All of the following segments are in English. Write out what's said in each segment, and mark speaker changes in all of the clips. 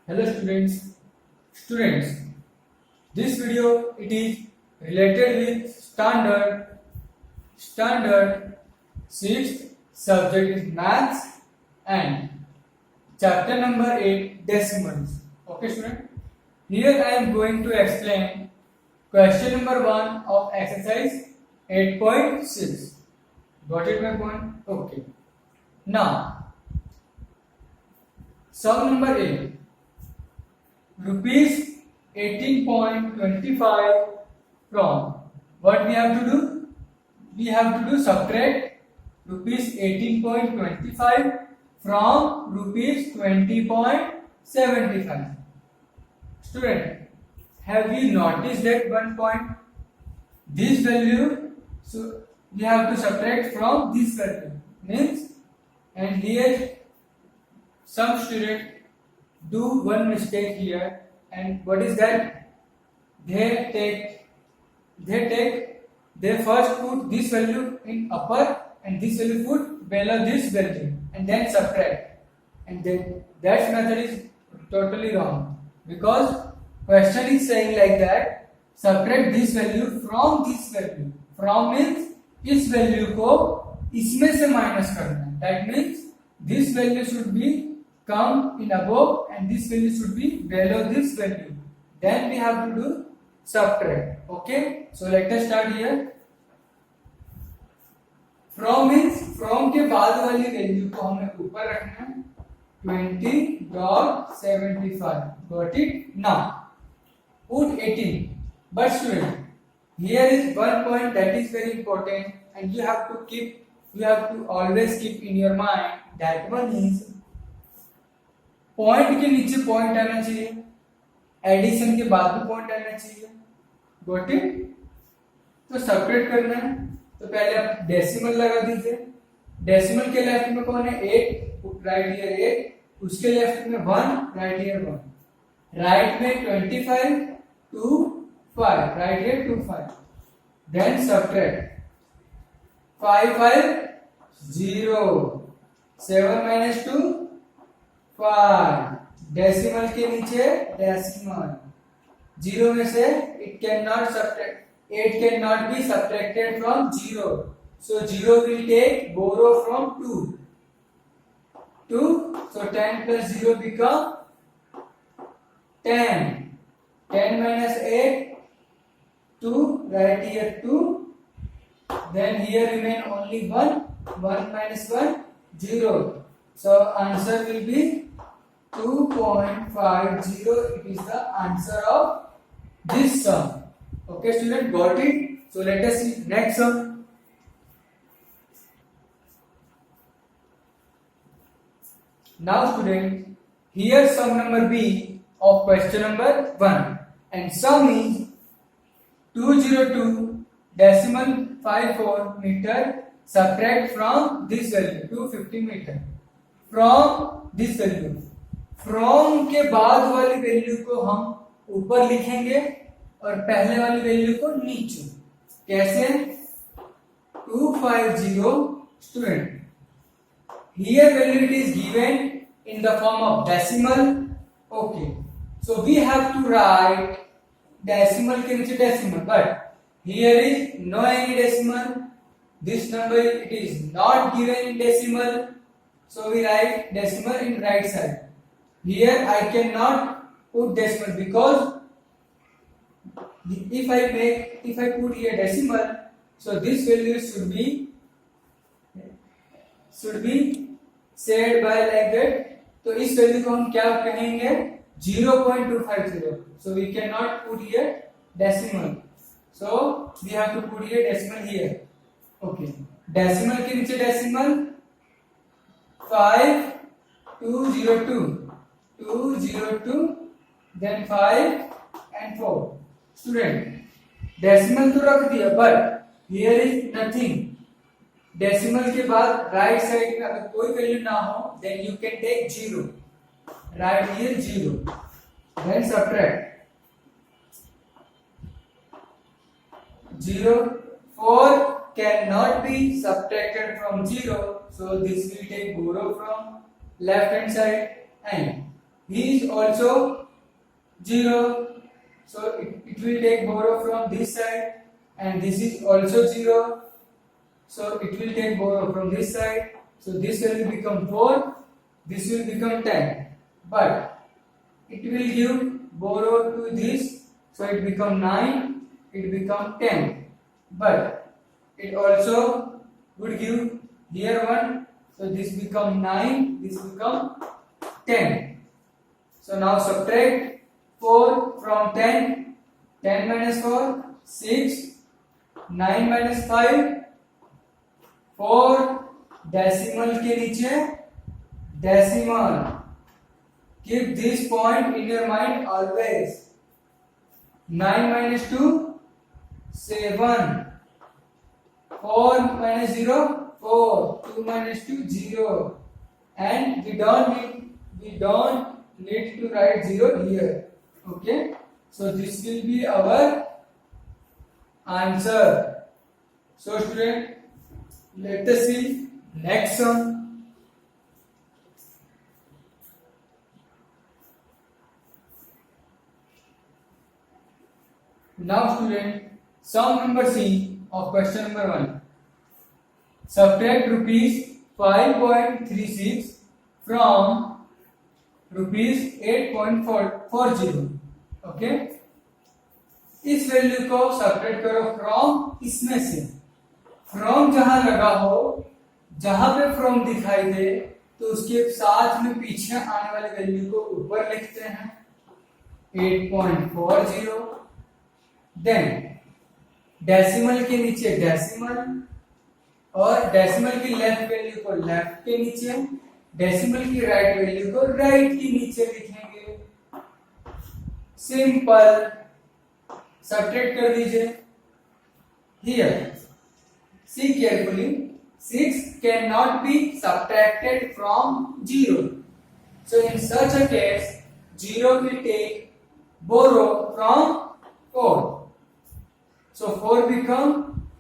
Speaker 1: Hello students, this video it is related with standard 6th subject is maths and chapter number 8 decimals. Okay student, here I am going to explain question number 1 of exercise 8.6. Got it my point? Okay. Now sum number 8, rupees 18.25 from what we have to do? We have to do subtract rupees 18.25 from rupees 20.75. Student, have you noticed that one point? This value, so we have to subtract from this value, means, and here some student do one mistake here, and what is that? They first put this value in upper and this value put below this value and then subtract, and then that method is totally wrong, because question is saying like that, subtract this value from this value. From means इस value को इसमें से minus करना है. That means this value should be come in above and this value should be below this value. Then we have to do subtract. Okay, so let us start here. From means from के बाद वाली value को हमें ऊपर रखना है 20.75. got it? Now put 18. But student, here is one point that is very important, and you have to always keep in your mind. That one is point के नीचे पॉइंट आना चाहिए, एडिशन के बाद भी पॉइंट आना चाहिए. Got it? तो सेपरेट करना है, तो पहले आप डेसिमल लगा दीजिए. डेसिमल के लेफ्ट में कौन है? 8, राइट हियर 8. उसके लेफ्ट में 1, राइट हियर 1. राइट में 25 to 5, right here 25. Then subtract 5 5 0, 7 minus 2 5. Decimal के नीचे डेसिमल. 0 में से it cannot subtract, 8 cannot be subtracted from 0, so 0 will take borrow from 2, so 10 plus 0 become 10. 10 minus 8 2, right here 2. Then here remain only 1 minus 1 0, so answer will be 2.50. It is the answer of this sum. Okay student, got it? So let us see next sum. Now student, here sum number B of question number 1, and sum is 202.54 meter subtract from this value 250 meter from this value. From के बाद वाली value को हम ऊपर लिखेंगे और पहले वाली वैल्यू को नीचे. कैसे? 250. student, here value it is given in the form of decimal. Okay, so we have to write decimal के नीचे decimal, but here is no any decimal. This number it is not given in decimal, so we write decimal in right side. Here I cannot put decimal, because if I put here decimal, so this value should be said by like that. तो इस value को हम क्या कहेंगे? 0.250. so we cannot put here decimal, so we have to put here decimal here. Okay, decimal के नीचे decimal 202, then 5 and 4. student, decimal तो रख दिया, but here is nothing. decimal के बाद right side में अगर कोई वैल्यू ना हो, then you can take 0. right here 0, then subtract 0. 4 cannot be subtracted from 0, so this will take borrow from left hand side, and he is also 0. So it will take borrow from this side, and this is also 0. So it will take borrow from this side. So this will become 4, this will become 10. But it will give borrow to this, so it become 9, it become 10. But it also would give here 1, so this become 9, this become 10. So now subtract 4 from 10. 10 minus 4, 6. 9 minus 5, 4. Decimal के नीचे decimal. Keep this point in your mind always. 9 minus 2, 7. 4 minus 0, 4. 2 minus 2, 0. And we don't need to write 0 here. Okay. So this will be our answer. So student, let us see next one. Now student, sum number C of question number 1. Subtract rupees 5.36 from rupees 8.40. Okay, इस value को subtract करो from इसमें से. From जहां लगा हो, जहां पे फ्रॉम दिखाई दे, तो उसके साथ में पीछे आने वाले वैल्यू को ऊपर लिखते हैं 8.40. देन डेसिमल के नीचे डेसिमल, और डेसिमल की लेफ्ट वैल्यू को लेफ्ट के नीचे, डेसिमल की राइट वैल्यू को राइट के नीचे लिखेंगे. सिंपल. सब्ट्रैक्ट कर दीजिए. Here see carefully, 6 can not be subtracted from 0. So in such a case 0 will take borrow from 4. So 4 become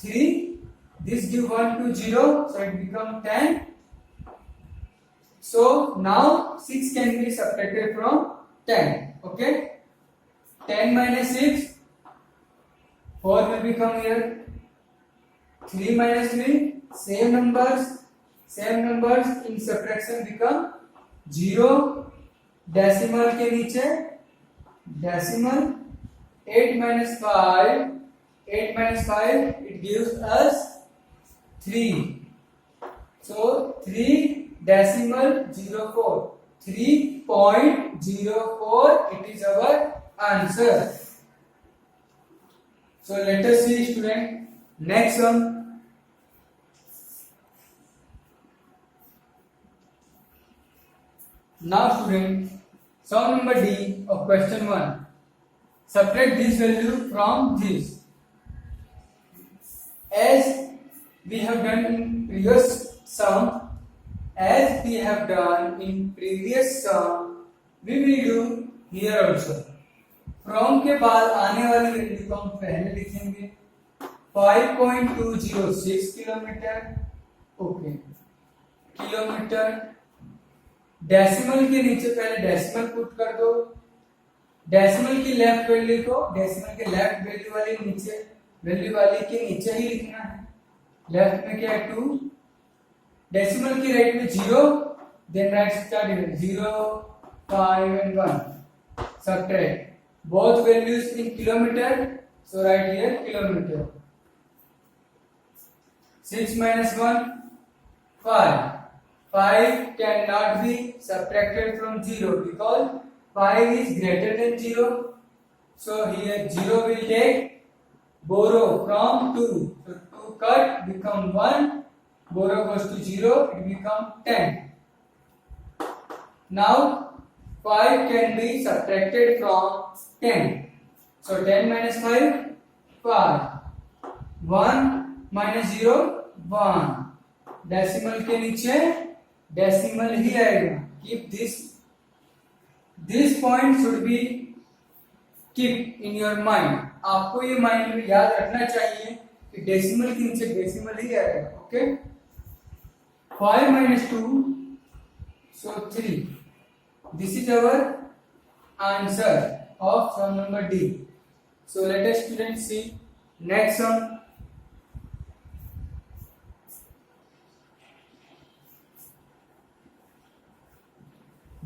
Speaker 1: 3. This give 1 to 0, so it become 10. So now 6 can be subtracted from 10. Okay. 10 minus 6, 4 will become here. 3 minus 3, same numbers in subtraction become 0. Decimal के नीचे decimal. 8 minus 5, it gives us 3. So 3 decimal 04, 3.04, it is our answer. So let us see student next one. Now student, sum number D of question 1. Subtract this value from this. As we have done in previous sum, we will do here also. From के बाद आने वाली value को हम पहले लिखेंगे 5.206 kilometre. Okay, kilometre. Decimal के नीचे पहले डेसिमल पुट कर दो. डेसिमल की लेफ्ट वैल्यू को डेसिमल के लेफ्ट वैल्यू वाली के नीचे ही लिखना है. लेफ्ट में क्या है 2, डेसिमल की राइट में 0, then right start 0, 5 and 1. Subtract both values in kilometer, so write here kilometer. 6 minus 1, 5. 5 cannot be subtracted from 0 because 5 is greater than 0. So here 0 will take borrow from 2. So 2 cut become 1. Borrow goes to 0, it become 10. Now 5 can be subtracted from 10. So 10 minus 5, 5. 1 minus 0, 1. Decimal के नीचे decimal ही आएगा. Keep this point should be keep in your mind. आपको ये mind में याद रखना चाहिए कि डेसिमल के नीचे डेसिमल ही आएगा. Okay. 5 minus 2, so 3. This is our answer of sum number D. So let us students see next sum.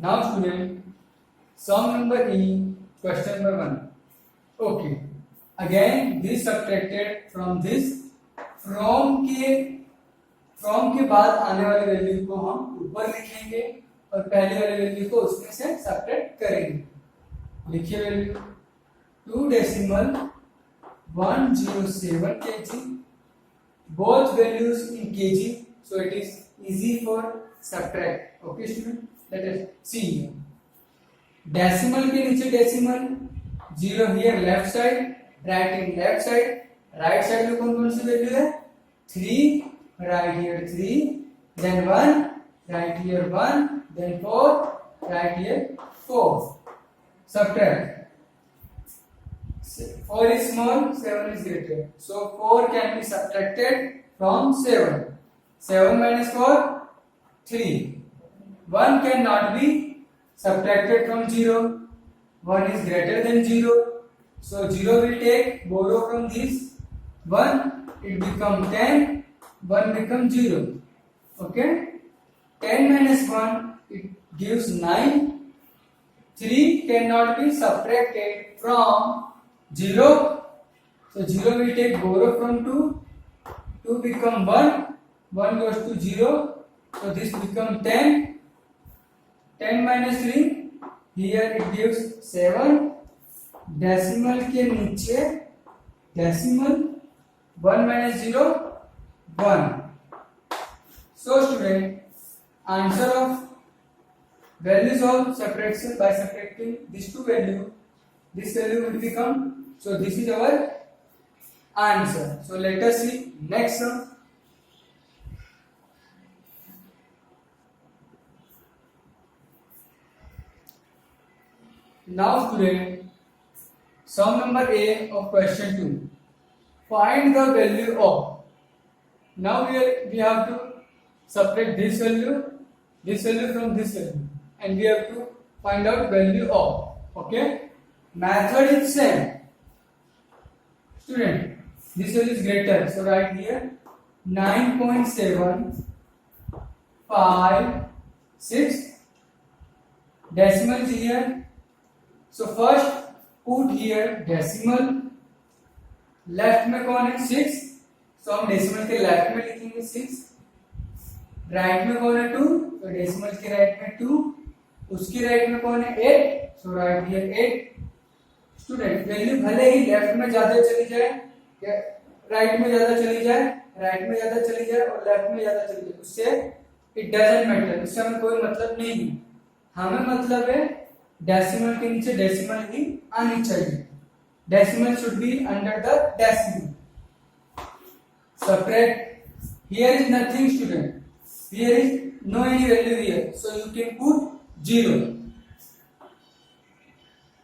Speaker 1: Now student, sum number E, question number 1. Okay, again this subtracted from this. From के बाद आने वाले value को हम ऊपर लिखेंगे और पहले वाले वैल्यू को उसमें से सब्ट्रैक्ट करेंगे। लिखिए value 2.107 kg, both values in kg, so it is easy for subtract. Okay student, let us see. Decimal के नीचे decimal, 0 here left side, right in left side, right side में कौन कौन सी वैल्यू है? 3, right here 3, then 1, right here 1, then 4, right here 4. Subtract. 4 is small, 7 is greater. So 4 can be subtracted from 7. 7 minus 4, 3. 1 cannot be subtracted from 0. 1 is greater than 0. So 0 will take, borrow from this 1, it become 10, 1 become 0. Okay, 10 minus 1, it gives 9. 3 cannot be subtracted from 0, so 0 will take, borrow from 2, 2 become 1, 1 goes to 0, so this become 10. 10 minus 3, here it gives 7. Decimal के नीचे decimal, 1 minus 0, 1. So student, answer of values of subtraction by subtracting these two values, this value will become, so this is our answer. So let us see next sum. Now student, sum number A of question 2. Find the value of. Now we have to subtract this value from this value, and we have to find out value of. Okay, method is same. Student, this value is greater, so write here 9.756. Decimal is here, so first put here decimal. Left में कौन है? 6, तो हम decimal के left में लिखेंगे 6. Right में कौन है? 2, तो डेसिमल के राइट में 2. उसकी राइट में कौन है? 8, सो राइट हियर 8. स्टूडेंट, वैल्यू भले ही लेफ्ट में ज्यादा चली जाए या राइट में ज्यादा चली जाए, राइट में ज्यादा चली जाए और लेफ्ट में ज्यादा चली जाए, उससे इट डजंट मैटर, उससे हमें कोई मतलब नहीं है. हमें मतलब है डेसिमल के नीचे डेसिमल ही आनी चाहिए. Decimal should be under the decimal. Subtract. Here is nothing student. Here is no any value here. So you can put 0.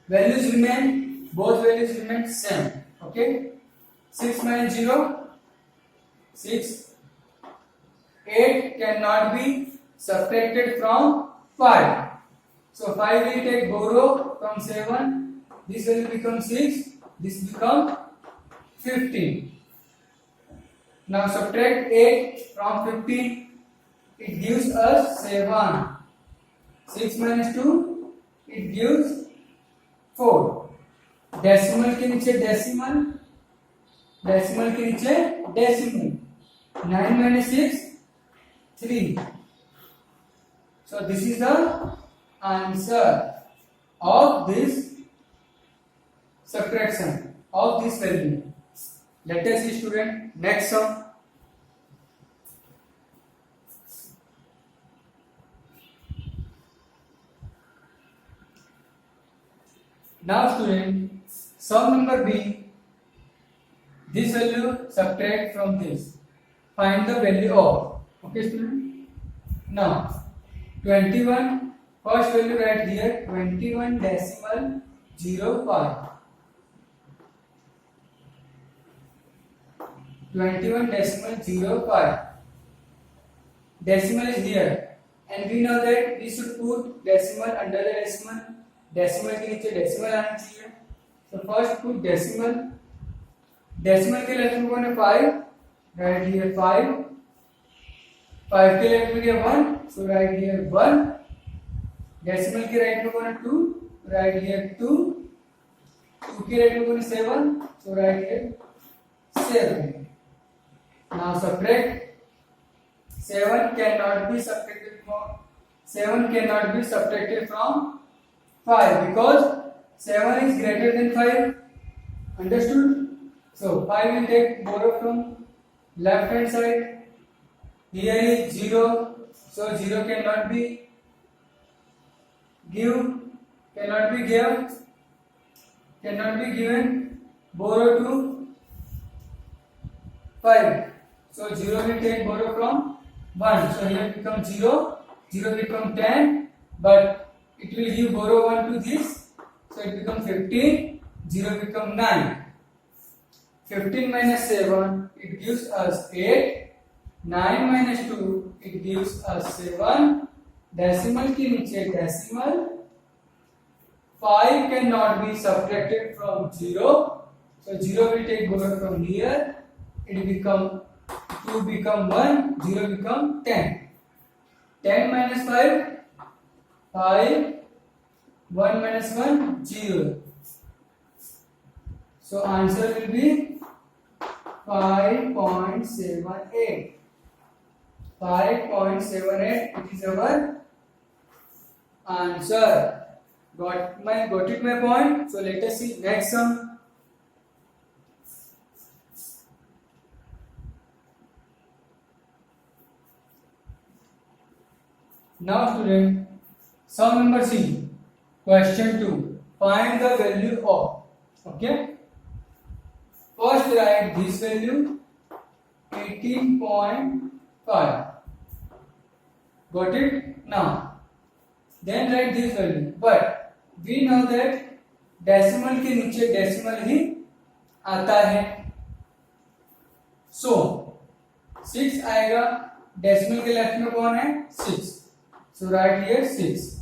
Speaker 1: Values remain, both values remain same. Okay. 6 minus 0, 6. 8 cannot be subtracted from 5. So 5 will take, borrow from 7. This value becomes 6. This becomes 15. Now subtract 8 from 15. It gives us 7. 6 minus 2, it gives 4. Decimal के नीचे decimal, decimal के नीचे decimal. 9 minus 6, 3. So this is the answer of this subtraction of this value. Let us see student next sum. Now student, sum number B. This value subtract from this. Find the value of. Okay student. Now 21. First value right here 21.05. 21.05. Decimal is here, and we know that we should put decimal under the decimal. Decimal के नीचे decimal आना चाहिए। तो first put decimal, decimal के left में कौन है 5, right here 5, 5 के लेफ्ट में क्या 1, सो राइट हियर 1, डेसिमल के राइट में कौन है 2, राइट हियर 2, 2 के राइट में कौन है 7, so right here 7। Now subtract, 7 cannot be subtracted from 5 because 7 is greater than 5. Understood? So 5 will take borrow from left hand side. Here is 0, so 0 cannot be given. Borrow to 5. So 0 will take borrow from 1. So here become 0, 0 become 10, but it will give borrow 1 to this. So it becomes 15, 0 become 9. 15 minus 7, it gives us 8. 9 minus 2, it gives us 7. Decimal के नीचे decimal. 5 cannot be subtracted from 0. So 0 will take borrow from here. It become 2 become 1, 0 become 10. 10 minus 5, 5, 1 minus 1, 0. So answer will be 5.78. 5.78, it is our answer. Got it my point? So let us see next sum. Now student, sum number C, question 2. Find the value of, okay? First write this value 18.5. Got it? Now, then write this value. But we know that decimal के नीचे decimal ही आता है. So 6 आएगा, decimal के left में कौन है 6. So write here 6.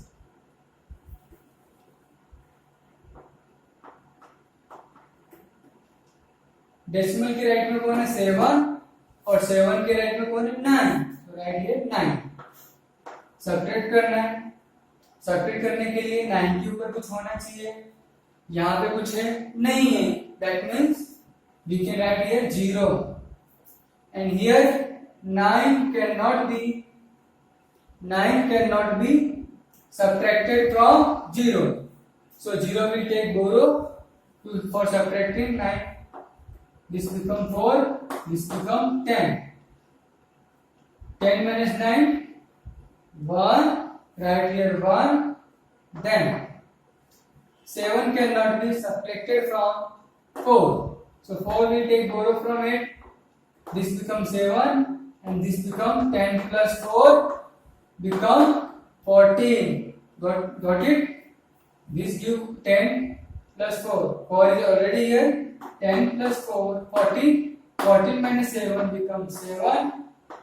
Speaker 1: Decimal के राइट में कौन है 7 और 7 के राइट में कौन है 9. तो राइट हियर 9. सब्ट्रैक्ट करना है. सब्ट्रैक्ट करने के लिए 9 के ऊपर कुछ होना चाहिए. यहाँ पे कुछ है नहीं है. That means we can write here 0 and here 9 cannot be subtracted from 0. So 0 will take borrow for subtracting 9. This become 4, this become 10. 10 minus 9, 1, right here 1, then 7 cannot be subtracted from 4. So 4 will take borrow from 8. This becomes 7 and this becomes 10 plus 4 become 14. Got it? This give 10 plus 4. 4 is already here. 10 plus 4, 14. 14 minus 7 becomes 7.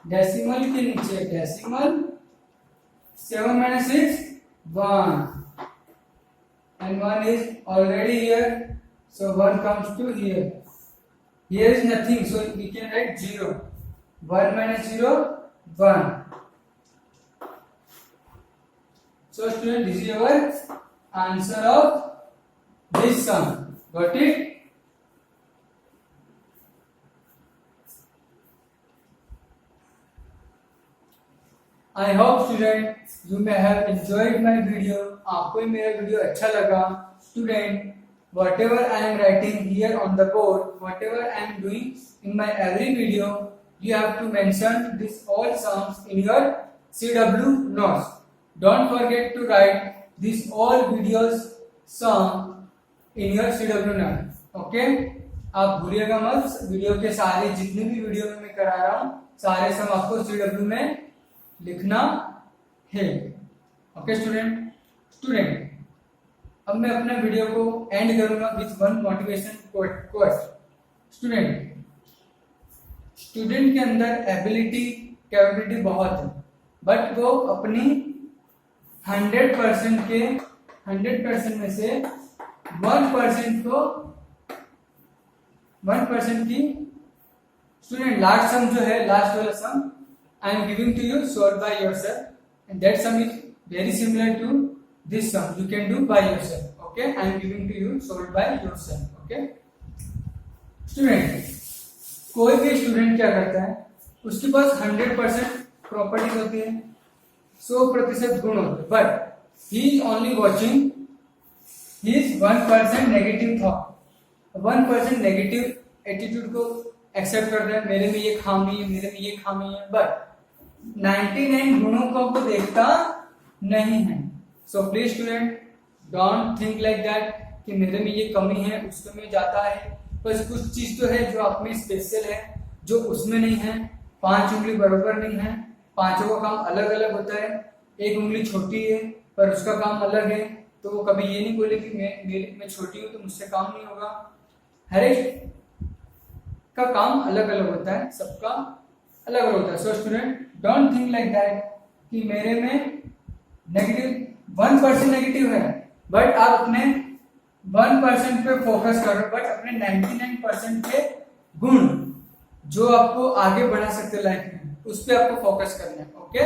Speaker 1: Decimal के नीचे decimal. 7 minus 6, 1. And 1 is already here. So 1 comes to here. Here is nothing. So we can write 0. 1 minus 0, 1. So student, this is our answer of this sum. Got it? I hope student you may have enjoyed my video. आपको मेरा video अच्छा लगा. Student, whatever I am writing here on the board, whatever I am doing in my every video, you have to mention this all sums in your CW notes. Don't forget to write this all videos sum in your CW note. Okay? आप भूलिएगा मत. Video के सारे जितने भी video में मैं करा रहा हूँ सारे सम आपको CW में लिखना है. ओके स्टूडेंट, अब मैं अपने वीडियो को एंड करूंगा with one motivation quote. Student के अंदर कैपेबिलिटी बहुत है, बट वो अपनी 100% 100% में से 1% को 1% की स्टूडेंट लास्ट सम जो है, लास्ट वाला sum I am giving to you, solve by yourself and that sum is very similar to this sum, you can do by yourself. Okay, I am giving to you, solve by yourself. Okay student, कोई भी student क्या करता है, उसके पास 100% properties होती है, 100% गुण होते हैं, but he is only watching his 1% negative thought, 1% negative attitude को एक्सेप्ट करता है, मेरे में ये खामी है, मेरे में ये खामी है, बट 99 गुणों को वो देखता नहीं है. So please student, don't think like that कि मेरे में ये कमी है, उसके में जाता है. बस कुछ चीज तो है जो आप में स्पेशल है, जो उसमें नहीं है. 5 उंगली बराबर नहीं है, पांचों का काम अलग अलग होता है. एक उंगली छोटी है पर उसका काम अलग है, तो वो कभी ये नहीं बोले कि मैं छोटी हूं तो मुझसे काम नहीं होगा. हर एक का काम अलग अलग होता है, सबका अलग अलग होता है. So student, don't think like that कि मेरे में नेगेटिव 1% नेगेटिव है, बट आप अपने 1% पे फोकस करो, बट अपने 99% के गुण जो आपको आगे बढ़ा सकते लाइफ में, उस पे आपको फोकस करना है. Okay,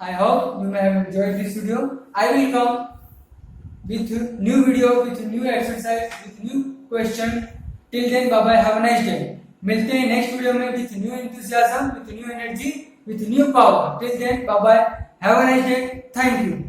Speaker 1: I hope you may have enjoyed this video. I will come with new video, with new exercise, with new question. Till then, bye bye, have a nice day. मिलते हैं next video में with new enthusiasm, with new energy, with new power. Till then, bye bye, have a nice day. Thank you.